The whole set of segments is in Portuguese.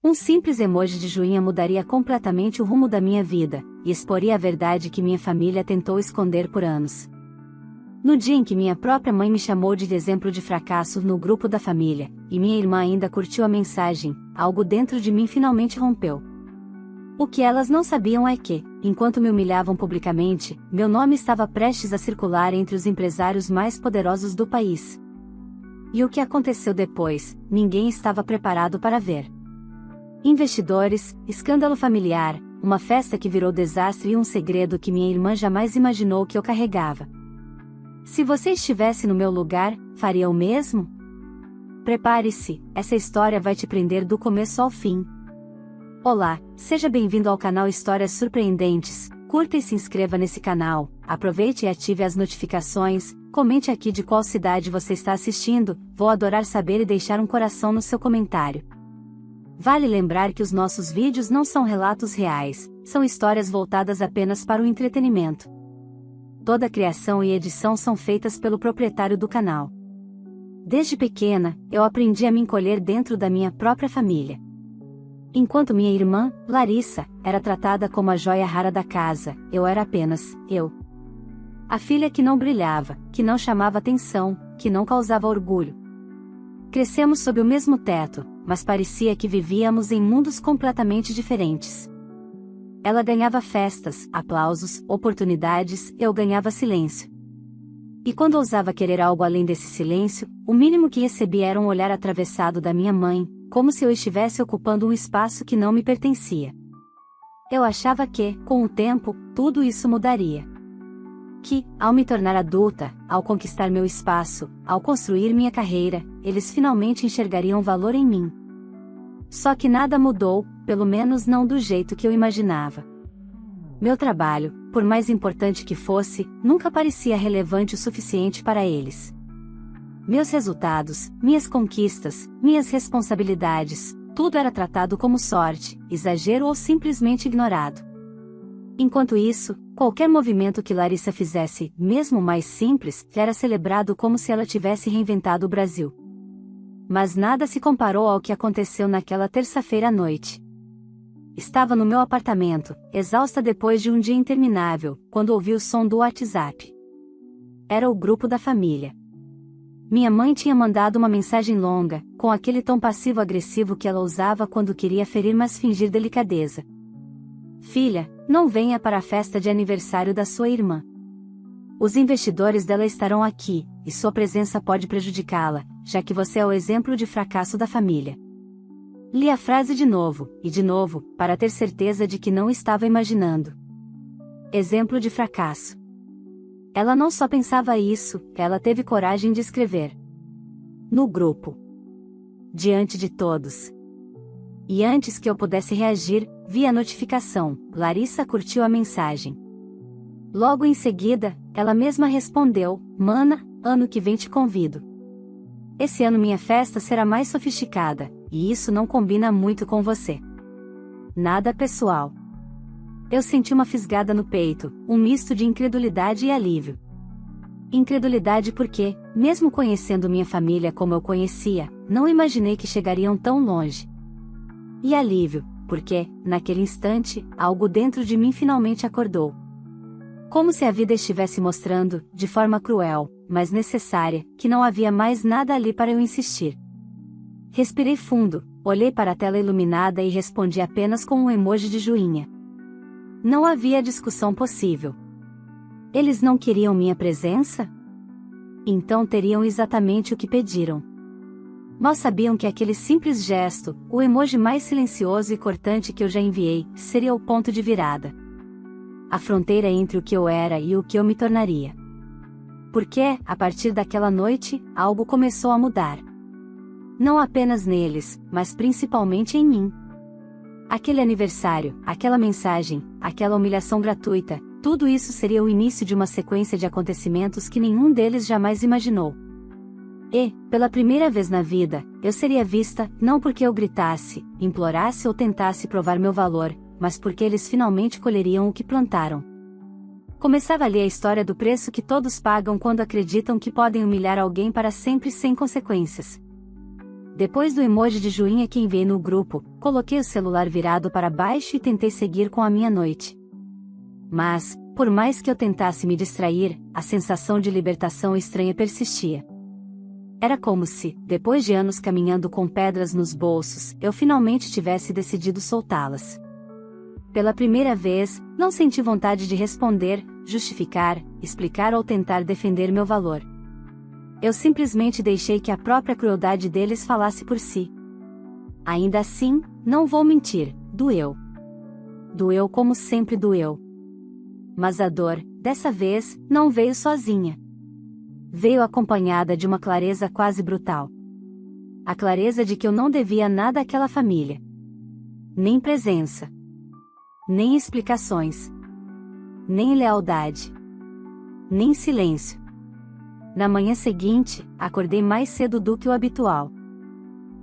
Um simples emoji de joinha mudaria completamente o rumo da minha vida, e exporia a verdade que minha família tentou esconder por anos. No dia em que minha própria mãe me chamou de exemplo de fracasso no grupo da família, e minha irmã ainda curtiu a mensagem, algo dentro de mim finalmente rompeu. O que elas não sabiam é que, enquanto me humilhavam publicamente, meu nome estava prestes a circular entre os empresários mais poderosos do país. E o que aconteceu depois, ninguém estava preparado para ver. Investidores, escândalo familiar, uma festa que virou desastre e um segredo que minha irmã jamais imaginou que eu carregava. Se você estivesse no meu lugar, faria o mesmo? Prepare-se, essa história vai te prender do começo ao fim. Olá, seja bem-vindo ao canal Histórias Surpreendentes. Curta e se inscreva nesse canal, aproveite e ative as notificações, comente aqui de qual cidade você está assistindo, vou adorar saber e deixar um coração no seu comentário. Vale lembrar que os nossos vídeos não são relatos reais, são histórias voltadas apenas para o entretenimento. Toda a criação e edição são feitas pelo proprietário do canal. Desde pequena, eu aprendi a me encolher dentro da minha própria família. Enquanto minha irmã, Larissa, era tratada como a joia rara da casa, eu era apenas eu. A filha que não brilhava, que não chamava atenção, que não causava orgulho. Crescemos sob o mesmo teto, mas parecia que vivíamos em mundos completamente diferentes. Ela ganhava festas, aplausos, oportunidades, eu ganhava silêncio. E quando ousava querer algo além desse silêncio, o mínimo que recebia era um olhar atravessado da minha mãe, como se eu estivesse ocupando um espaço que não me pertencia. Eu achava que, com o tempo, tudo isso mudaria. Que, ao me tornar adulta, ao conquistar meu espaço, ao construir minha carreira, eles finalmente enxergariam valor em mim. Só que nada mudou, pelo menos não do jeito que eu imaginava. Meu trabalho, por mais importante que fosse, nunca parecia relevante o suficiente para eles. Meus resultados, minhas conquistas, minhas responsabilidades, tudo era tratado como sorte, exagero ou simplesmente ignorado. Enquanto isso, qualquer movimento que Larissa fizesse, mesmo mais simples, era celebrado como se ela tivesse reinventado o Brasil. Mas nada se comparou ao que aconteceu naquela terça-feira à noite. Estava no meu apartamento, exausta depois de um dia interminável, quando ouvi o som do WhatsApp. Era o grupo da família. Minha mãe tinha mandado uma mensagem longa, com aquele tom passivo-agressivo que ela usava quando queria ferir mas fingir delicadeza. Filha, não venha para a festa de aniversário da sua irmã. Os investidores dela estarão aqui, e sua presença pode prejudicá-la, já que você é o exemplo de fracasso da família. Li a frase de novo, para ter certeza de que não estava imaginando. Exemplo de fracasso. Ela não só pensava isso, ela teve coragem de escrever. No grupo. Diante de todos. E antes que eu pudesse reagir, vi a notificação, Larissa curtiu a mensagem. Logo em seguida, ela mesma respondeu, Mana, ano que vem te convido. Esse ano minha festa será mais sofisticada, e isso não combina muito com você. Nada pessoal. Eu senti uma fisgada no peito, um misto de incredulidade e alívio. Incredulidade porque, mesmo conhecendo minha família como eu conhecia, não imaginei que chegariam tão longe. E alívio, porque, naquele instante, algo dentro de mim finalmente acordou. Como se a vida estivesse mostrando, de forma cruel, mas necessária, que não havia mais nada ali para eu insistir. Respirei fundo, olhei para a tela iluminada e respondi apenas com um emoji de joinha. Não havia discussão possível. Eles não queriam minha presença? Então teriam exatamente o que pediram. Mal sabiam que aquele simples gesto, o emoji mais silencioso e cortante que eu já enviei, seria o ponto de virada. A fronteira entre o que eu era e o que eu me tornaria. Porque, a partir daquela noite, algo começou a mudar. Não apenas neles, mas principalmente em mim. Aquele aniversário, aquela mensagem, aquela humilhação gratuita, tudo isso seria o início de uma sequência de acontecimentos que nenhum deles jamais imaginou. E, pela primeira vez na vida, eu seria vista, não porque eu gritasse, implorasse ou tentasse provar meu valor, mas porque eles finalmente colheriam o que plantaram. Começava ali a história do preço que todos pagam quando acreditam que podem humilhar alguém para sempre sem consequências. Depois do emoji de joinha que enviei no grupo, coloquei o celular virado para baixo e tentei seguir com a minha noite. Mas, por mais que eu tentasse me distrair, a sensação de libertação estranha persistia. Era como se, depois de anos caminhando com pedras nos bolsos, eu finalmente tivesse decidido soltá-las. Pela primeira vez, não senti vontade de responder, justificar, explicar ou tentar defender meu valor. Eu simplesmente deixei que a própria crueldade deles falasse por si. Ainda assim, não vou mentir, doeu. Doeu como sempre doeu. Mas a dor, dessa vez, não veio sozinha. Veio acompanhada de uma clareza quase brutal. A clareza de que eu não devia nada àquela família. Nem presença. Nem explicações. Nem lealdade. Nem silêncio. Na manhã seguinte, acordei mais cedo do que o habitual.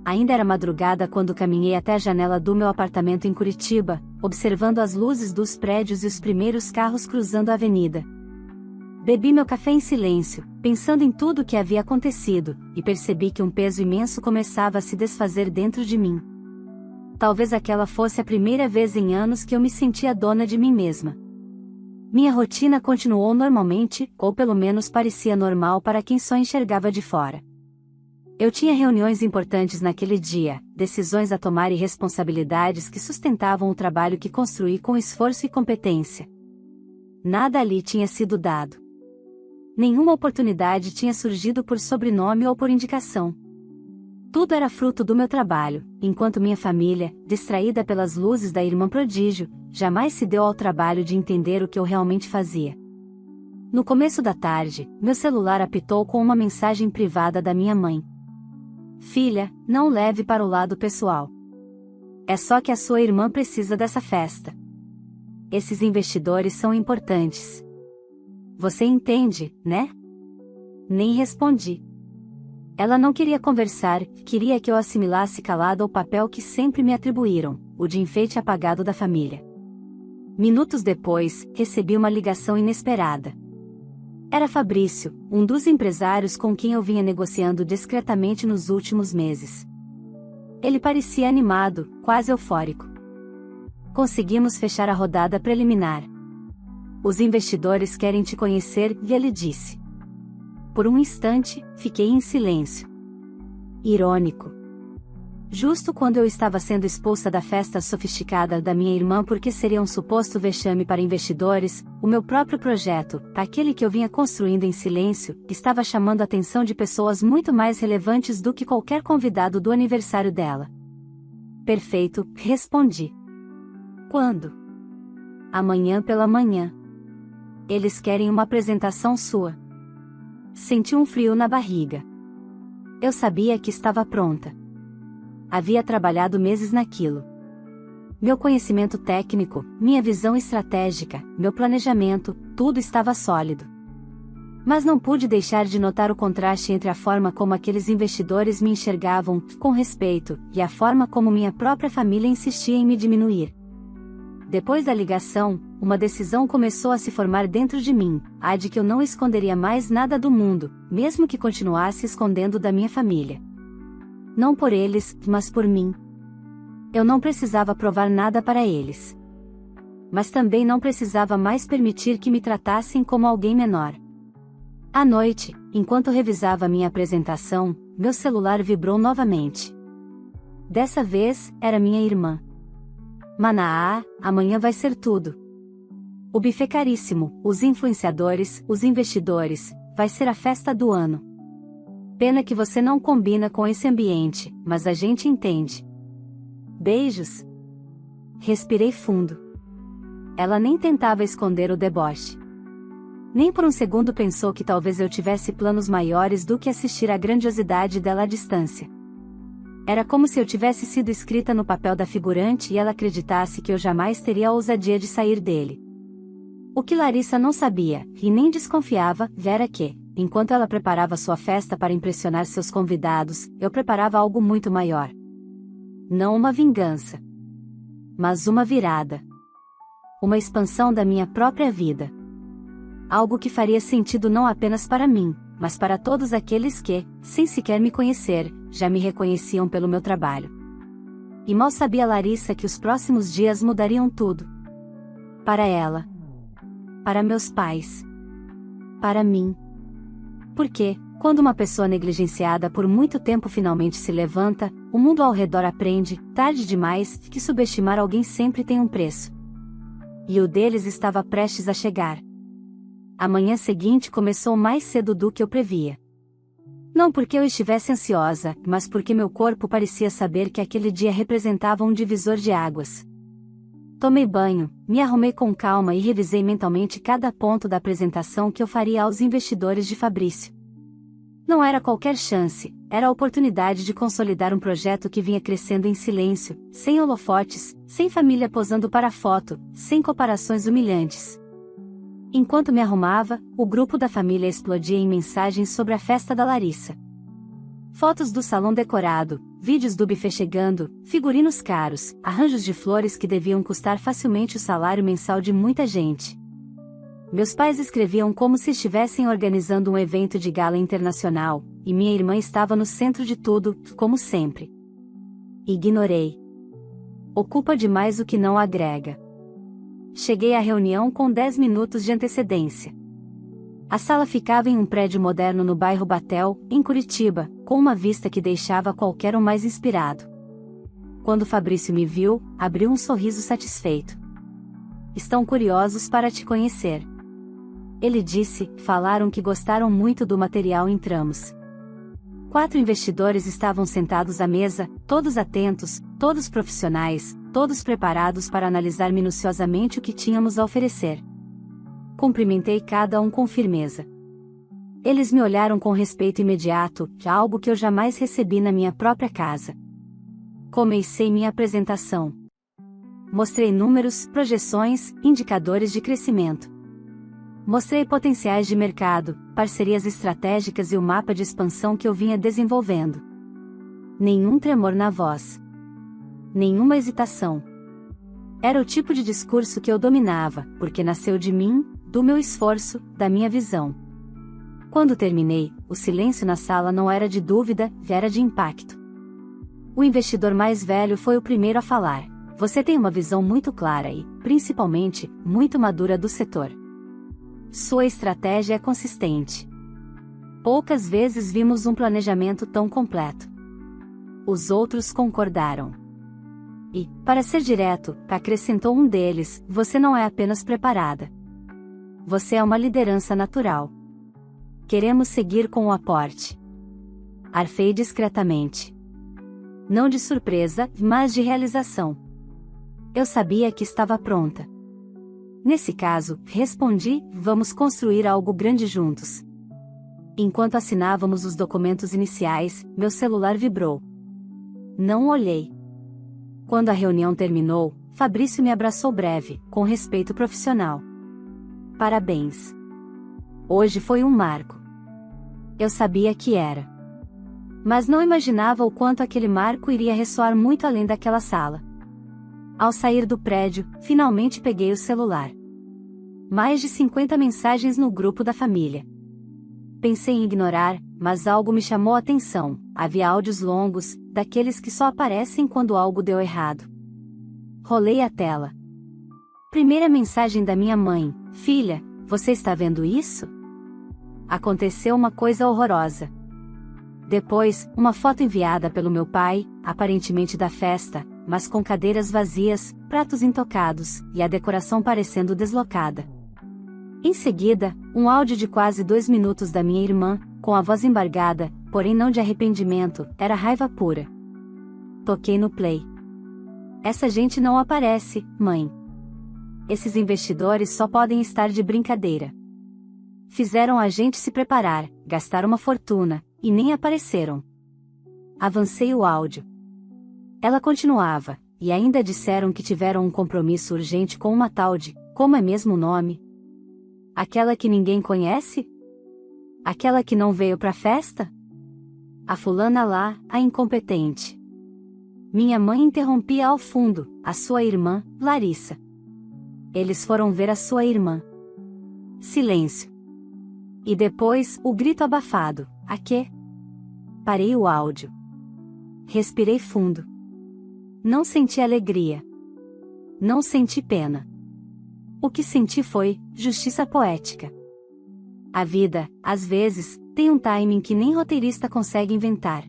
Ainda era madrugada quando caminhei até a janela do meu apartamento em Curitiba, observando as luzes dos prédios e os primeiros carros cruzando a avenida. Bebi meu café em silêncio, pensando em tudo o que havia acontecido, e percebi que um peso imenso começava a se desfazer dentro de mim. Talvez aquela fosse a primeira vez em anos que eu me sentia dona de mim mesma. Minha rotina continuou normalmente, ou pelo menos parecia normal para quem só enxergava de fora. Eu tinha reuniões importantes naquele dia, decisões a tomar e responsabilidades que sustentavam o trabalho que construí com esforço e competência. Nada ali tinha sido dado. Nenhuma oportunidade tinha surgido por sobrenome ou por indicação. Tudo era fruto do meu trabalho, enquanto minha família, distraída pelas luzes da irmã prodígio, jamais se deu ao trabalho de entender o que eu realmente fazia. No começo da tarde, meu celular apitou com uma mensagem privada da minha mãe. Filha, não leve para o lado pessoal. É só que a sua irmã precisa dessa festa. Esses investidores são importantes. Você entende, né? Nem respondi. Ela não queria conversar, queria que eu assimilasse calada o papel que sempre me atribuíram, o de enfeite apagado da família. Minutos depois, recebi uma ligação inesperada. Era Fabrício, um dos empresários com quem eu vinha negociando discretamente nos últimos meses. Ele parecia animado, quase eufórico. Conseguimos fechar a rodada preliminar. Os investidores querem te conhecer, e ele disse. Por um instante, fiquei em silêncio. Irônico. Justo quando eu estava sendo expulsa da festa sofisticada da minha irmã porque seria um suposto vexame para investidores, o meu próprio projeto, aquele que eu vinha construindo em silêncio, estava chamando a atenção de pessoas muito mais relevantes do que qualquer convidado do aniversário dela. Perfeito, respondi. Quando? Amanhã pela manhã. Eles querem uma apresentação sua. Senti um frio na barriga. Eu sabia que estava pronta. Havia trabalhado meses naquilo. Meu conhecimento técnico, minha visão estratégica, meu planejamento, tudo estava sólido. Mas não pude deixar de notar o contraste entre a forma como aqueles investidores me enxergavam, com respeito, e a forma como minha própria família insistia em me diminuir. Depois da ligação, uma decisão começou a se formar dentro de mim, a de que eu não esconderia mais nada do mundo, mesmo que continuasse escondendo da minha família. Não por eles, mas por mim. Eu não precisava provar nada para eles. Mas também não precisava mais permitir que me tratassem como alguém menor. À noite, enquanto revisava minha apresentação, meu celular vibrou novamente. Dessa vez, era minha irmã. Manaá, amanhã vai ser tudo. O buffet caríssimo, os influenciadores, os investidores, vai ser a festa do ano. Pena que você não combina com esse ambiente, mas a gente entende. Beijos. Respirei fundo. Ela nem tentava esconder o deboche. Nem por um segundo pensou que talvez eu tivesse planos maiores do que assistir à grandiosidade dela à distância. Era como se eu tivesse sido escrita no papel da figurante e ela acreditasse que eu jamais teria a ousadia de sair dele. O que Larissa não sabia, e nem desconfiava, era que, enquanto ela preparava sua festa para impressionar seus convidados, eu preparava algo muito maior. Não uma vingança. Mas uma virada. Uma expansão da minha própria vida. Algo que faria sentido não apenas para mim, mas para todos aqueles que, sem sequer me conhecer, já me reconheciam pelo meu trabalho. E mal sabia Larissa que os próximos dias mudariam tudo. Para ela. Para meus pais. Para mim. Porque, quando uma pessoa negligenciada por muito tempo finalmente se levanta, o mundo ao redor aprende, tarde demais, que subestimar alguém sempre tem um preço. E o deles estava prestes a chegar. A manhã seguinte começou mais cedo do que eu previa. Não porque eu estivesse ansiosa, mas porque meu corpo parecia saber que aquele dia representava um divisor de águas. Tomei banho, me arrumei com calma e revisei mentalmente cada ponto da apresentação que eu faria aos investidores de Fabrício. Não era qualquer chance, era a oportunidade de consolidar um projeto que vinha crescendo em silêncio, sem holofotes, sem família posando para foto, sem comparações humilhantes. Enquanto me arrumava, o grupo da família explodia em mensagens sobre a festa da Larissa. Fotos do salão decorado, vídeos do buffet chegando, figurinos caros, arranjos de flores que deviam custar facilmente o salário mensal de muita gente. Meus pais escreviam como se estivessem organizando um evento de gala internacional, e minha irmã estava no centro de tudo, como sempre. Ignorei. Ocupa demais o que não agrega. Cheguei à reunião com 10 minutos de antecedência. A sala ficava em um prédio moderno no bairro Batel, em Curitiba, com uma vista que deixava qualquer um mais inspirado. Quando Fabrício me viu, abriu um sorriso satisfeito. Estão curiosos para te conhecer. Ele disse, falaram que gostaram muito do material em tramos. 4 investidores estavam sentados à mesa, todos atentos, todos profissionais, todos preparados para analisar minuciosamente o que tínhamos a oferecer. Cumprimentei cada um com firmeza. Eles me olharam com respeito imediato, algo que eu jamais recebi na minha própria casa. Comecei minha apresentação. Mostrei números, projeções, indicadores de crescimento. Mostrei potenciais de mercado, parcerias estratégicas e o mapa de expansão que eu vinha desenvolvendo. Nenhum tremor na voz. Nenhuma hesitação. Era o tipo de discurso que eu dominava, porque nasceu de mim, do meu esforço, da minha visão. Quando terminei, o silêncio na sala não era de dúvida, era de impacto. O investidor mais velho foi o primeiro a falar. Você tem uma visão muito clara e, principalmente, muito madura do setor. Sua estratégia é consistente. Poucas vezes vimos um planejamento tão completo. Os outros concordaram. E, para ser direto, acrescentou um deles, você não é apenas preparada. Você é uma liderança natural. Queremos seguir com o aporte. Arfei discretamente. Não de surpresa, mas de realização. Eu sabia que estava pronta. Nesse caso, respondi, vamos construir algo grande juntos. Enquanto assinávamos os documentos iniciais, meu celular vibrou. Não olhei. Quando a reunião terminou, Fabrício me abraçou breve, com respeito profissional. Parabéns. Hoje foi um marco. Eu sabia que era. Mas não imaginava o quanto aquele marco iria ressoar muito além daquela sala. Ao sair do prédio, finalmente peguei o celular. Mais de 50 mensagens no grupo da família. Pensei em ignorar, mas algo me chamou a atenção. Havia áudios longos, daqueles que só aparecem quando algo deu errado. Rolei a tela. Primeira mensagem da minha mãe: filha, você está vendo isso? Aconteceu uma coisa horrorosa. Depois, uma foto enviada pelo meu pai, aparentemente da festa, mas com cadeiras vazias, pratos intocados, e a decoração parecendo deslocada. Em seguida, um áudio de quase 2 minutos da minha irmã, com a voz embargada, porém não de arrependimento, era raiva pura. Toquei no play. Essa gente não aparece, mãe. Esses investidores só podem estar de brincadeira. Fizeram a gente se preparar, gastar uma fortuna, e nem apareceram. Avancei o áudio. Ela continuava, e ainda disseram que tiveram um compromisso urgente com uma tal de, como é mesmo o nome? Aquela que ninguém conhece? Aquela que não veio pra festa? A fulana lá, a incompetente. Minha mãe interrompia ao fundo, a sua irmã, Larissa. Eles foram ver a sua irmã. Silêncio. E depois, o grito abafado, a quê? Parei o áudio. respirei fundo. Não senti alegria. Não senti pena. O que senti foi justiça poética. A vida, às vezes, tem um timing que nem roteirista consegue inventar.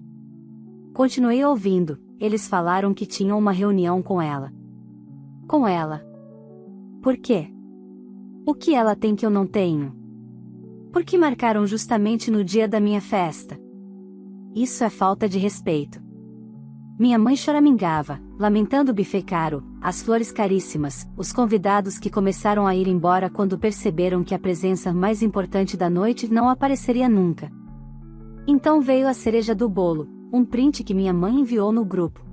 Continuei ouvindo. Eles falaram que tinham uma reunião com ela. Com ela. Por quê? O que ela tem que eu não tenho? Por que marcaram justamente no dia da minha festa? Isso é falta de respeito. Minha mãe choramingava, lamentando o buffet caro, as flores caríssimas, os convidados que começaram a ir embora quando perceberam que a presença mais importante da noite não apareceria nunca. Então veio a cereja do bolo, um print que minha mãe enviou no grupo.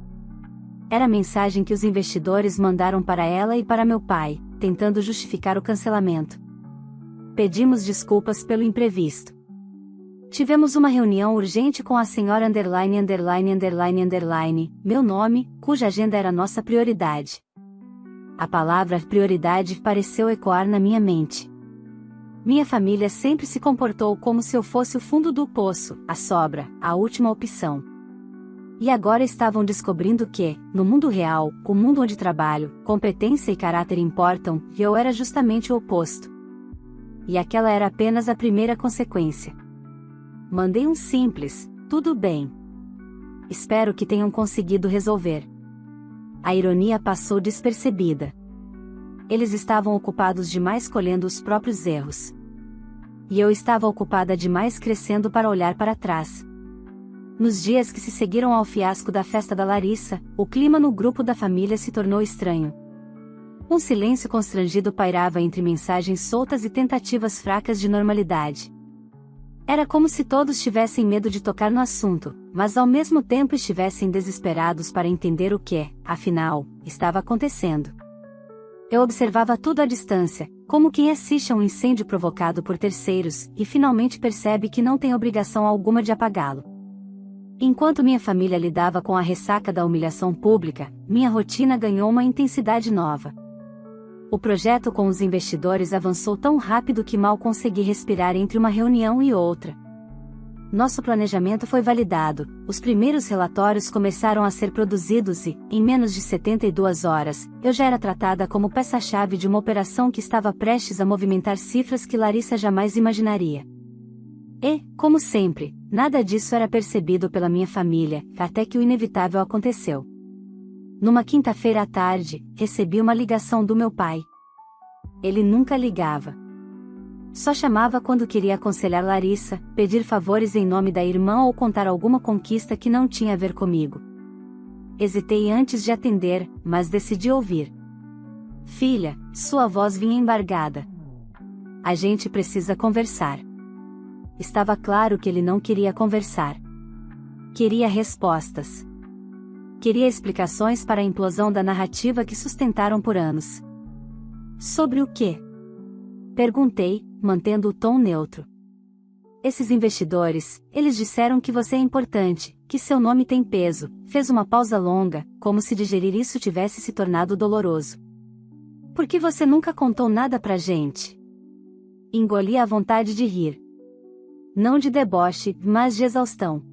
Era a mensagem que os investidores mandaram para ela e para meu pai, tentando justificar o cancelamento. Pedimos desculpas pelo imprevisto. Tivemos uma reunião urgente com a senhora meu nome, cuja agenda era nossa prioridade. A palavra prioridade pareceu ecoar na minha mente. Minha família sempre se comportou como se eu fosse o fundo do poço, a sobra, a última opção. E agora estavam descobrindo que, no mundo real, o mundo onde trabalho, competência e caráter importam, eu era justamente o oposto. E aquela era apenas a primeira consequência. Mandei um simples, tudo bem. Espero que tenham conseguido resolver. A ironia passou despercebida. Eles estavam ocupados demais colhendo os próprios erros. E eu estava ocupada demais crescendo para olhar para trás. Nos dias que se seguiram ao fiasco da festa da Larissa, o clima no grupo da família se tornou estranho. Um silêncio constrangido pairava entre mensagens soltas e tentativas fracas de normalidade. Era como se todos tivessem medo de tocar no assunto, mas ao mesmo tempo estivessem desesperados para entender o que, afinal, estava acontecendo. Eu observava tudo à distância, como quem assiste a um incêndio provocado por terceiros, e finalmente percebe que não tem obrigação alguma de apagá-lo. Enquanto minha família lidava com a ressaca da humilhação pública, minha rotina ganhou uma intensidade nova. O projeto com os investidores avançou tão rápido que mal consegui respirar entre uma reunião e outra. Nosso planejamento foi validado, os primeiros relatórios começaram a ser produzidos e, em menos de 72 horas, eu já era tratada como peça-chave de uma operação que estava prestes a movimentar cifras que Larissa jamais imaginaria. E, como sempre, nada disso era percebido pela minha família, até que o inevitável aconteceu. Numa quinta-feira à tarde, recebi uma ligação do meu pai. Ele nunca ligava. Só chamava quando queria aconselhar Larissa, pedir favores em nome da irmã ou contar alguma conquista que não tinha a ver comigo. Hesitei antes de atender, mas decidi ouvir. Filha, sua voz vinha embargada. A gente precisa conversar. Estava claro que ele não queria conversar. Queria respostas. Queria explicações para a implosão da narrativa que sustentaram por anos. Sobre o quê? Perguntei, mantendo o tom neutro. Esses investidores, eles disseram que você é importante, que seu nome tem peso. Fez uma pausa longa, como se digerir isso tivesse se tornado doloroso. Por que você nunca contou nada pra gente? Engoli a vontade de rir. Não de deboche, mas de exaustão.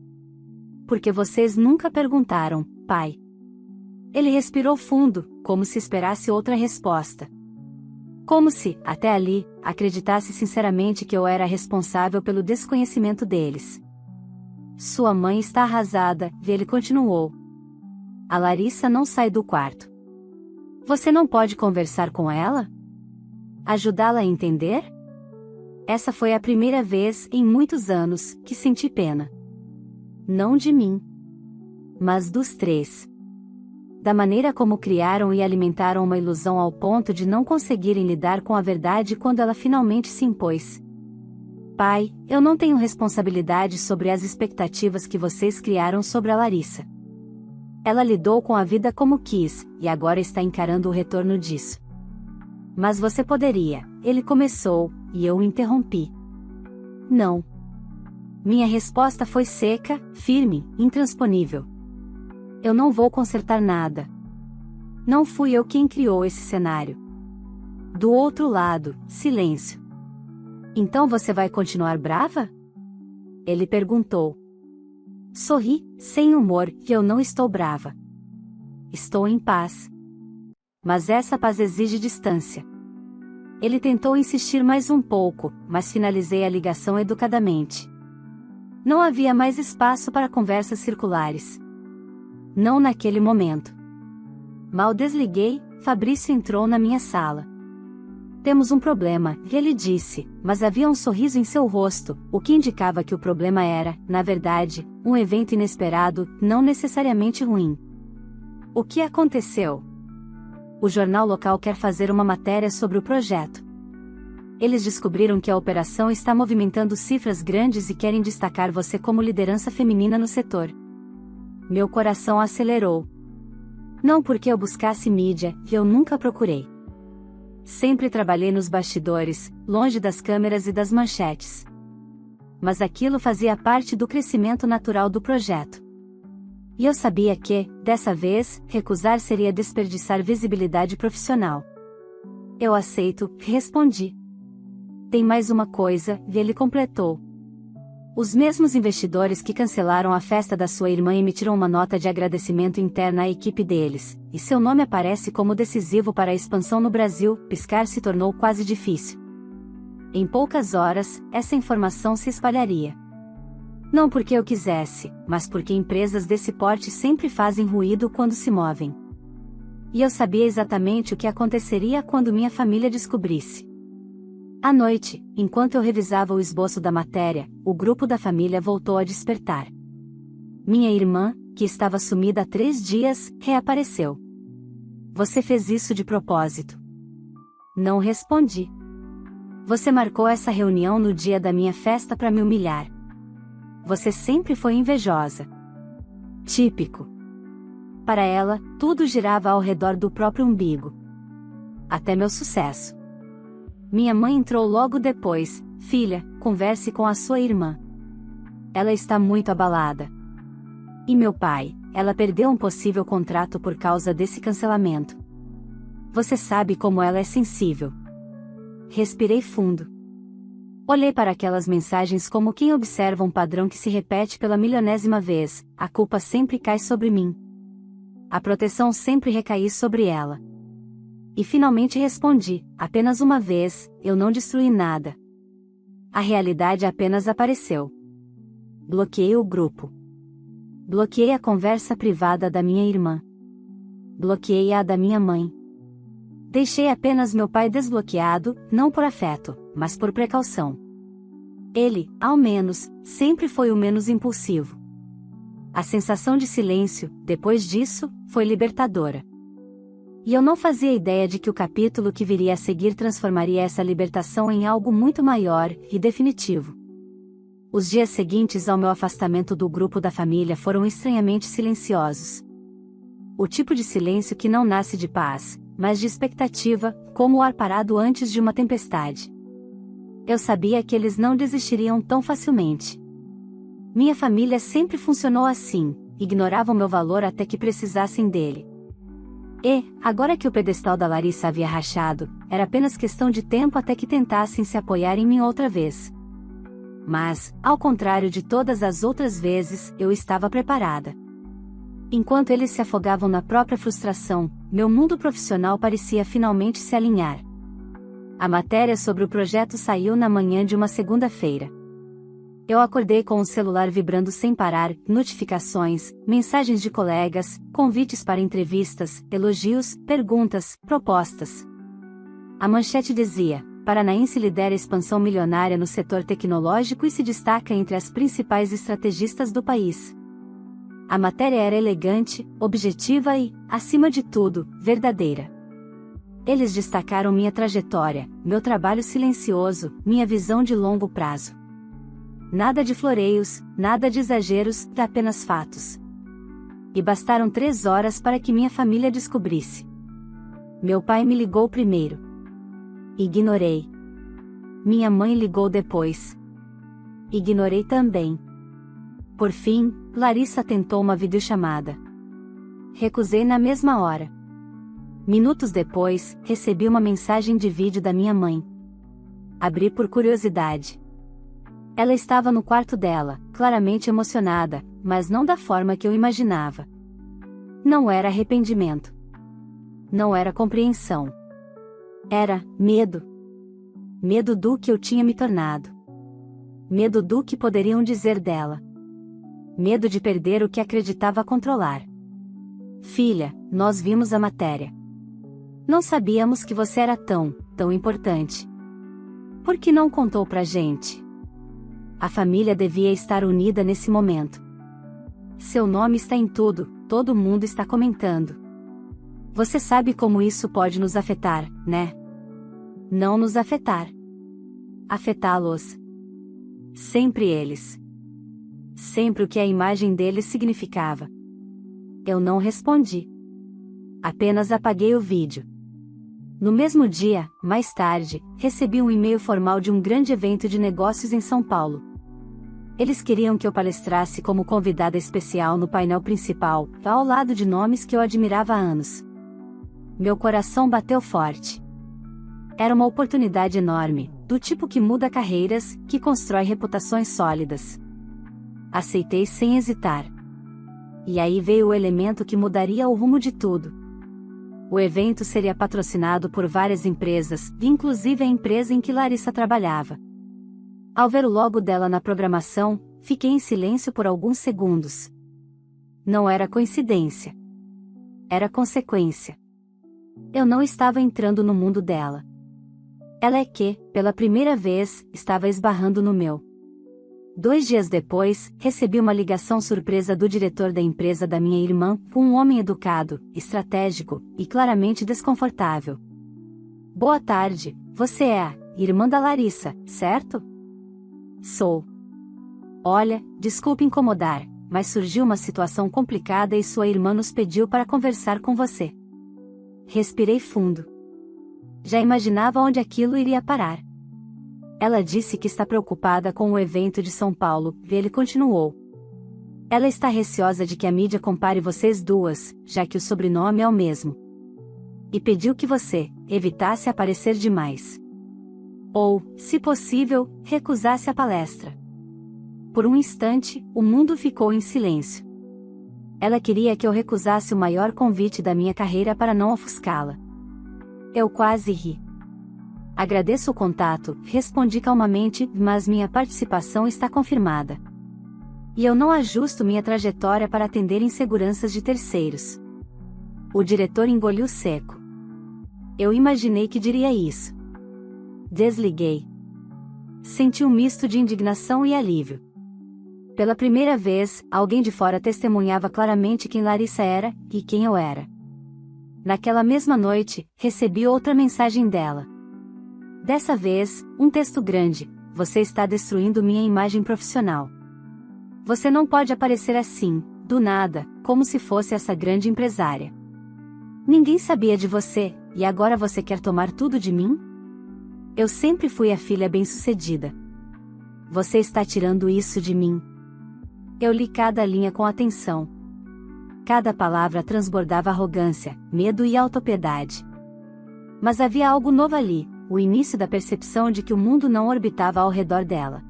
Porque vocês nunca perguntaram, pai. Ele respirou fundo, como se esperasse outra resposta. Como se, até ali, acreditasse sinceramente que eu era responsável pelo desconhecimento deles. Sua mãe está arrasada, ele continuou. A Larissa não sai do quarto. Você não pode conversar com ela? Ajudá-la a entender? Essa foi a primeira vez, em muitos anos, que senti pena. Não de mim, mas dos três. Da maneira como criaram e alimentaram uma ilusão ao ponto de não conseguirem lidar com a verdade quando ela finalmente se impôs. Pai, eu não tenho responsabilidade sobre as expectativas que vocês criaram sobre a Larissa. Ela lidou com a vida como quis, e agora está encarando o retorno disso. Mas você poderia, ele começou, e eu o interrompi. Não. Minha resposta foi seca, firme, intransponível. Eu não vou consertar nada. Não fui eu quem criou esse cenário. Do outro lado, silêncio. Então você vai continuar brava? Ele perguntou. Sorri, sem humor, e eu não estou brava. Estou em paz. Mas essa paz exige distância. Ele tentou insistir mais um pouco, mas finalizei a ligação educadamente. Não havia mais espaço para conversas circulares. Não naquele momento. Mal desliguei, Fabrício entrou na minha sala. Temos um problema, ele disse, mas havia um sorriso em seu rosto, o que indicava que o problema era, na verdade, um evento inesperado, não necessariamente ruim. O que aconteceu? O jornal local quer fazer uma matéria sobre o projeto. Eles descobriram que a operação está movimentando cifras grandes e querem destacar você como liderança feminina no setor. Meu coração acelerou. Não porque eu buscasse mídia, eu nunca procurei. Sempre trabalhei nos bastidores, longe das câmeras e das manchetes. Mas aquilo fazia parte do crescimento natural do projeto. E eu sabia que, dessa vez, recusar seria desperdiçar visibilidade profissional. Eu aceito, respondi. Tem mais uma coisa, e ele completou. Os mesmos investidores que cancelaram a festa da sua irmã emitiram uma nota de agradecimento interna à equipe deles, e seu nome aparece como decisivo para a expansão no Brasil. Piscar se tornou quase difícil. Em poucas horas, essa informação se espalharia. Não porque eu quisesse, mas porque empresas desse porte sempre fazem ruído quando se movem. E eu sabia exatamente o que aconteceria quando minha família descobrisse. À noite, enquanto eu revisava o esboço da matéria, o grupo da família voltou a despertar. Minha irmã, que estava sumida há 3 dias, reapareceu. Você fez isso de propósito? Não respondi. Você marcou essa reunião no dia da minha festa para me humilhar. Você sempre foi invejosa. Típico. Para ela, tudo girava ao redor do próprio umbigo. Até meu sucesso. Minha mãe entrou logo depois. Filha, converse com a sua irmã. Ela está muito abalada. E meu pai, ela perdeu um possível contrato por causa desse cancelamento. Você sabe como ela é sensível. Respirei fundo. Olhei para aquelas mensagens como quem observa um padrão que se repete pela milionésima vez. A culpa sempre cai sobre mim. A proteção sempre recai sobre ela. E finalmente respondi, apenas uma vez, eu não destruí nada. A realidade apenas apareceu. Bloqueei o grupo. Bloqueei a conversa privada da minha irmã. Bloqueei a da minha mãe. Deixei apenas meu pai desbloqueado, não por afeto, mas por precaução. Ele, ao menos, sempre foi o menos impulsivo. A sensação de silêncio, depois disso, foi libertadora. E eu não fazia ideia de que o capítulo que viria a seguir transformaria essa libertação em algo muito maior e definitivo. Os dias seguintes ao meu afastamento do grupo da família foram estranhamente silenciosos. O tipo de silêncio que não nasce de paz, mas de expectativa, como o ar parado antes de uma tempestade. Eu sabia que eles não desistiriam tão facilmente. Minha família sempre funcionou assim, ignoravam meu valor até que precisassem dele. E, agora que o pedestal da Larissa havia rachado, era apenas questão de tempo até que tentassem se apoiar em mim outra vez. Mas, ao contrário de todas as outras vezes, eu estava preparada. Enquanto eles se afogavam na própria frustração, meu mundo profissional parecia finalmente se alinhar. A matéria sobre o projeto saiu na manhã de uma segunda-feira. Eu acordei com o celular vibrando sem parar, notificações, mensagens de colegas, convites para entrevistas, elogios, perguntas, propostas. A manchete dizia: Paranaense lidera expansão milionária no setor tecnológico e se destaca entre as principais estrategistas do país. A matéria era elegante, objetiva e, acima de tudo, verdadeira. Eles destacaram minha trajetória, meu trabalho silencioso, minha visão de longo prazo. Nada de floreios, nada de exageros, apenas fatos. E bastaram 3 horas para que minha família descobrisse. Meu pai me ligou primeiro. Ignorei. Minha mãe ligou depois. Ignorei também. Por fim, Larissa tentou uma videochamada. Recusei na mesma hora. Minutos depois, recebi uma mensagem de vídeo da minha mãe. Abri por curiosidade. Ela estava no quarto dela, claramente emocionada, mas não da forma que eu imaginava. Não era arrependimento. Não era compreensão. Era medo. Medo do que eu tinha me tornado. Medo do que poderiam dizer dela. Medo de perder o que acreditava controlar. Filha, nós vimos a matéria. Não sabíamos que você era tão importante. Por que não contou pra gente? A família devia estar unida nesse momento. Seu nome está em tudo, todo mundo está comentando. Você sabe como isso pode nos afetar, né? Não nos afetar. Afetá-los. Sempre eles. Sempre o que a imagem deles significava. Eu não respondi. Apenas apaguei o vídeo. No mesmo dia, mais tarde, recebi um e-mail formal de um grande evento de negócios em São Paulo. Eles queriam que eu palestrasse como convidada especial no painel principal, ao lado de nomes que eu admirava há anos. Meu coração bateu forte. Era uma oportunidade enorme, do tipo que muda carreiras, que constrói reputações sólidas. Aceitei sem hesitar. E aí veio o elemento que mudaria o rumo de tudo. O evento seria patrocinado por várias empresas, inclusive a empresa em que Larissa trabalhava. Ao ver o logo dela na programação, fiquei em silêncio por alguns segundos. Não era coincidência. Era consequência. Eu não estava entrando no mundo dela. Ela é que, pela primeira vez, estava esbarrando no meu. 2 dias depois, recebi uma ligação surpresa do diretor da empresa da minha irmã, um homem educado, estratégico, e claramente desconfortável. Boa tarde, você é a irmã da Larissa, certo? Sou. Olha, desculpe incomodar, mas surgiu uma situação complicada e sua irmã nos pediu para conversar com você. Respirei fundo. Já imaginava onde aquilo iria parar. Ela disse que está preocupada com o evento de São Paulo, e ele continuou. Ela está receosa de que a mídia compare vocês duas, já que o sobrenome é o mesmo. E pediu que você evitasse aparecer demais. Ou, se possível, recusasse a palestra. Por um instante, o mundo ficou em silêncio. Ela queria que eu recusasse o maior convite da minha carreira para não ofuscá-la. Eu quase ri. Agradeço o contato, respondi calmamente, mas minha participação está confirmada. E eu não ajusto minha trajetória para atender inseguranças de terceiros. O diretor engoliu seco. Eu imaginei que diria isso. Desliguei. Senti um misto de indignação e alívio. Pela primeira vez, alguém de fora testemunhava claramente quem Larissa era, e quem eu era. Naquela mesma noite, recebi outra mensagem dela. Dessa vez, um texto grande: você está destruindo minha imagem profissional. Você não pode aparecer assim, do nada, como se fosse essa grande empresária. Ninguém sabia de você, e agora você quer tomar tudo de mim? Eu sempre fui a filha bem-sucedida. Você está tirando isso de mim. Eu li cada linha com atenção. Cada palavra transbordava arrogância, medo e autopiedade. Mas havia algo novo ali. O início da percepção de que o mundo não orbitava ao redor dela.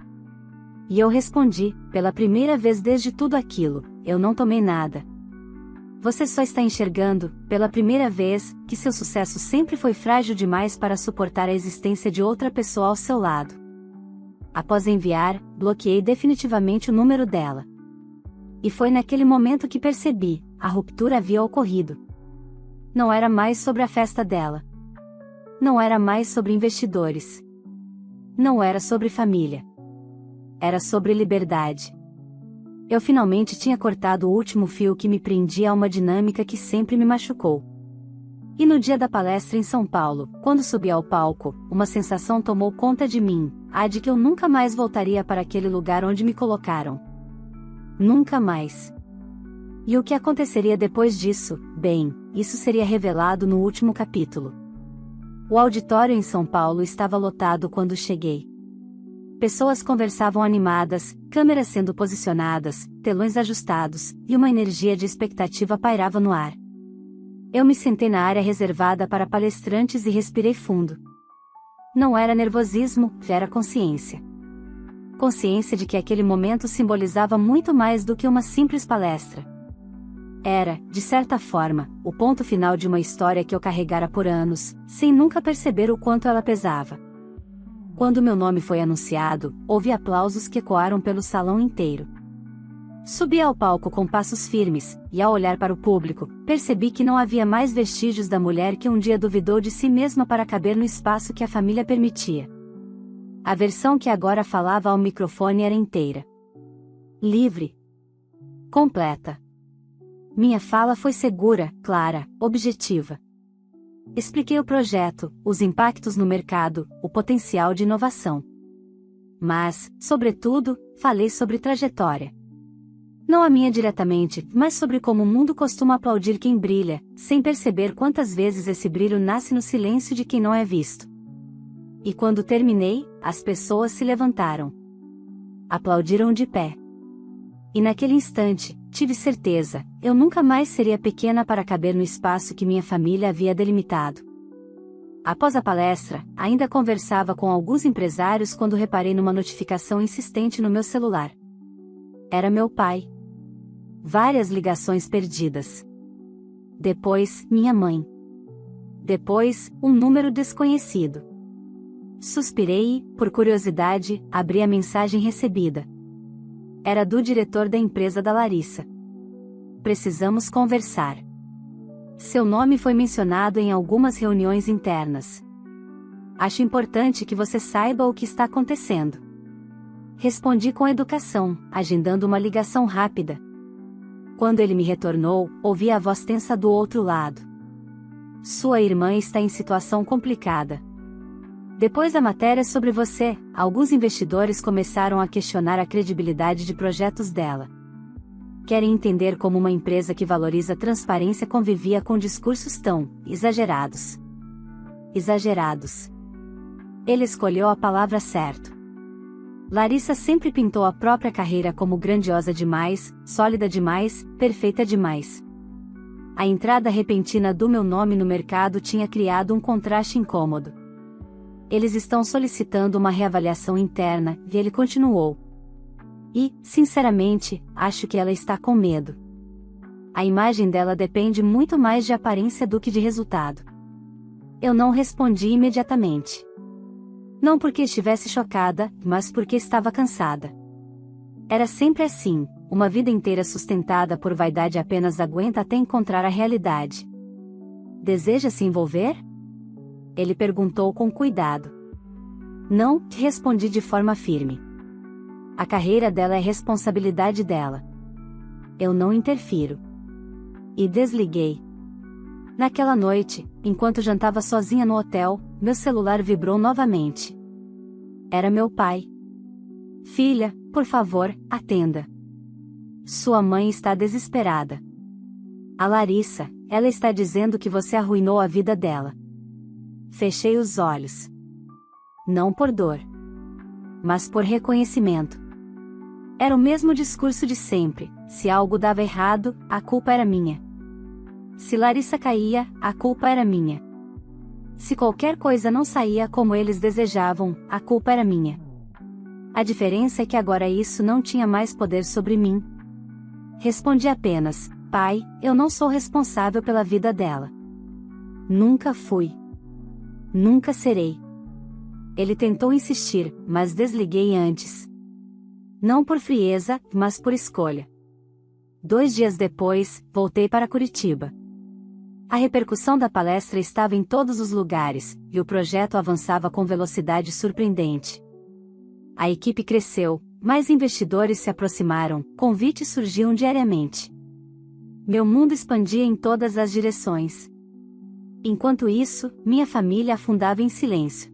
E eu respondi, pela primeira vez desde tudo aquilo, eu não tomei nada. Você só está enxergando, pela primeira vez, que seu sucesso sempre foi frágil demais para suportar a existência de outra pessoa ao seu lado. Após enviar, bloqueei definitivamente o número dela. E foi naquele momento que percebi, a ruptura havia ocorrido. Não era mais sobre a festa dela. Não era mais sobre investidores. Não era sobre família. Era sobre liberdade. Eu finalmente tinha cortado o último fio que me prendia a uma dinâmica que sempre me machucou. E no dia da palestra em São Paulo, quando subi ao palco, uma sensação tomou conta de mim, a de que eu nunca mais voltaria para aquele lugar onde me colocaram. Nunca mais. E o que aconteceria depois disso? Bem, isso seria revelado no último capítulo. O auditório em São Paulo estava lotado quando cheguei. Pessoas conversavam animadas, câmeras sendo posicionadas, telões ajustados, e uma energia de expectativa pairava no ar. Eu me sentei na área reservada para palestrantes e respirei fundo. Não era nervosismo, era consciência. consciência de que aquele momento simbolizava muito mais do que uma simples palestra. Era, de certa forma, o ponto final de uma história que eu carregara por anos, sem nunca perceber o quanto ela pesava. Quando meu nome foi anunciado, houve aplausos que ecoaram pelo salão inteiro. Subi ao palco com passos firmes, e ao olhar para o público, percebi que não havia mais vestígios da mulher que um dia duvidou de si mesma para caber no espaço que a família permitia. A versão que agora falava ao microfone era inteira. Livre. Completa. Minha fala foi segura, clara, objetiva. Expliquei o projeto, os impactos no mercado, o potencial de inovação. Mas, sobretudo, falei sobre trajetória. Não a minha diretamente, mas sobre como o mundo costuma aplaudir quem brilha, sem perceber quantas vezes esse brilho nasce no silêncio de quem não é visto. E quando terminei, as pessoas se levantaram. Aplaudiram de pé. E naquele instante, tive certeza, eu nunca mais seria pequena para caber no espaço que minha família havia delimitado. Após a palestra, ainda conversava com alguns empresários quando reparei numa notificação insistente no meu celular. Era meu pai. Várias ligações perdidas. Depois, minha mãe. Depois, um número desconhecido. Suspirei e, por curiosidade, abri a mensagem recebida. Era do diretor da empresa da Larissa. Precisamos conversar. Seu nome foi mencionado em algumas reuniões internas. Acho importante que você saiba o que está acontecendo. Respondi com educação, agendando uma ligação rápida. Quando ele me retornou, ouvi a voz tensa do outro lado. Sua irmã está em situação complicada. Depois da matéria sobre você, alguns investidores começaram a questionar a credibilidade de projetos dela. Querem entender como uma empresa que valoriza transparência convivia com discursos tão exagerados. Exagerados. Ele escolheu a palavra certa. Larissa sempre pintou a própria carreira como grandiosa demais, sólida demais, perfeita demais. A entrada repentina do meu nome no mercado tinha criado um contraste incômodo. Eles estão solicitando uma reavaliação interna, e ele continuou. E, sinceramente, acho que ela está com medo. A imagem dela depende muito mais de aparência do que de resultado. Eu não respondi imediatamente. Não porque estivesse chocada, mas porque estava cansada. Era sempre assim, uma vida inteira sustentada por vaidade apenas aguenta até encontrar a realidade. Deseja se envolver? Ele perguntou com cuidado. Não, respondi de forma firme. A carreira dela é responsabilidade dela. Eu não interfiro. E desliguei. Naquela noite, enquanto jantava sozinha no hotel, meu celular vibrou novamente. Era meu pai. Filha, por favor, atenda. Sua mãe está desesperada. A Larissa, ela está dizendo que você arruinou a vida dela. Fechei os olhos. Não por dor, mas por reconhecimento. Era o mesmo discurso de sempre: se algo dava errado, a culpa era minha. Se Larissa caía, a culpa era minha. Se qualquer coisa não saía como eles desejavam, a culpa era minha. A diferença é que agora isso não tinha mais poder sobre mim. Respondi apenas: pai, eu não sou responsável pela vida dela. Nunca fui. Nunca serei. Ele tentou insistir, mas desliguei antes. Não por frieza, mas por escolha. 2 dias depois, voltei para Curitiba. A repercussão da palestra estava em todos os lugares, e o projeto avançava com velocidade surpreendente. A equipe cresceu, mais investidores se aproximaram, convites surgiam diariamente. Meu mundo expandia em todas as direções. Enquanto isso, minha família afundava em silêncio.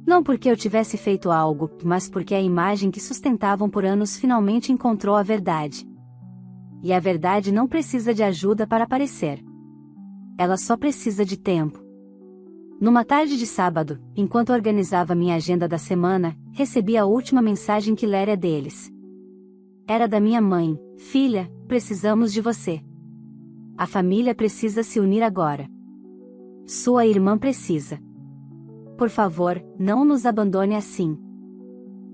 Não porque eu tivesse feito algo, mas porque a imagem que sustentavam por anos finalmente encontrou a verdade. E a verdade não precisa de ajuda para aparecer. Ela só precisa de tempo. Numa tarde de sábado, enquanto organizava minha agenda da semana, recebi a última mensagem que lera deles. Era da minha mãe: filha, precisamos de você. A família precisa se unir agora. Sua irmã precisa. Por favor, não nos abandone assim.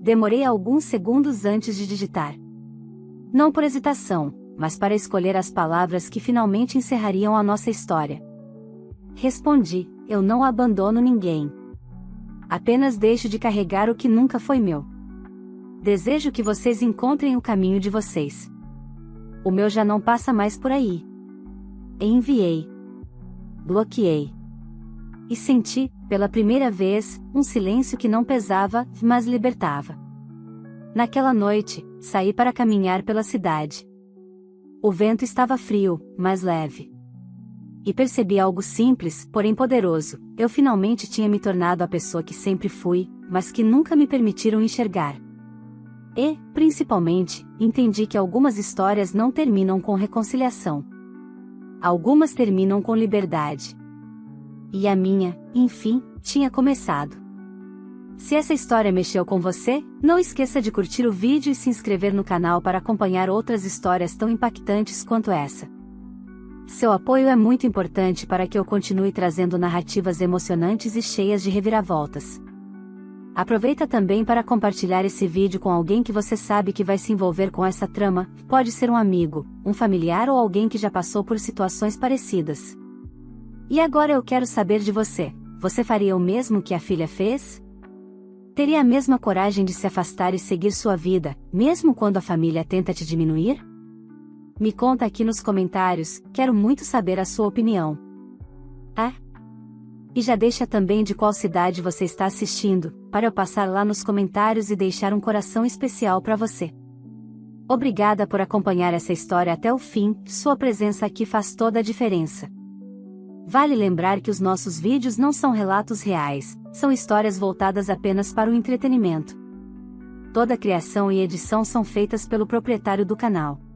Demorei alguns segundos antes de digitar. Não por hesitação, mas para escolher as palavras que finalmente encerrariam a nossa história. Respondi: eu não abandono ninguém. Apenas deixo de carregar o que nunca foi meu. Desejo que vocês encontrem o caminho de vocês. O meu já não passa mais por aí. Enviei. Bloqueei. E senti, pela primeira vez, um silêncio que não pesava, mas libertava. Naquela noite, saí para caminhar pela cidade. O vento estava frio, mas leve. E percebi algo simples, porém poderoso: eu finalmente tinha me tornado a pessoa que sempre fui, mas que nunca me permitiram enxergar. E, principalmente, entendi que algumas histórias não terminam com reconciliação. Algumas terminam com liberdade. E a minha, enfim, tinha começado. Se essa história mexeu com você, não esqueça de curtir o vídeo e se inscrever no canal para acompanhar outras histórias tão impactantes quanto essa. Seu apoio é muito importante para que eu continue trazendo narrativas emocionantes e cheias de reviravoltas. Aproveita também para compartilhar esse vídeo com alguém que você sabe que vai se envolver com essa trama, pode ser um amigo, um familiar ou alguém que já passou por situações parecidas. E agora eu quero saber de você: você faria o mesmo que a filha fez? Teria a mesma coragem de se afastar e seguir sua vida, mesmo quando a família tenta te diminuir? Me conta aqui nos comentários, quero muito saber a sua opinião. E já deixa também de qual cidade você está assistindo, para eu passar lá nos comentários e deixar um coração especial para você. Obrigada por acompanhar essa história até o fim, sua presença aqui faz toda a diferença. Vale lembrar que os nossos vídeos não são relatos reais, são histórias voltadas apenas para o entretenimento. Toda criação e edição são feitas pelo proprietário do canal.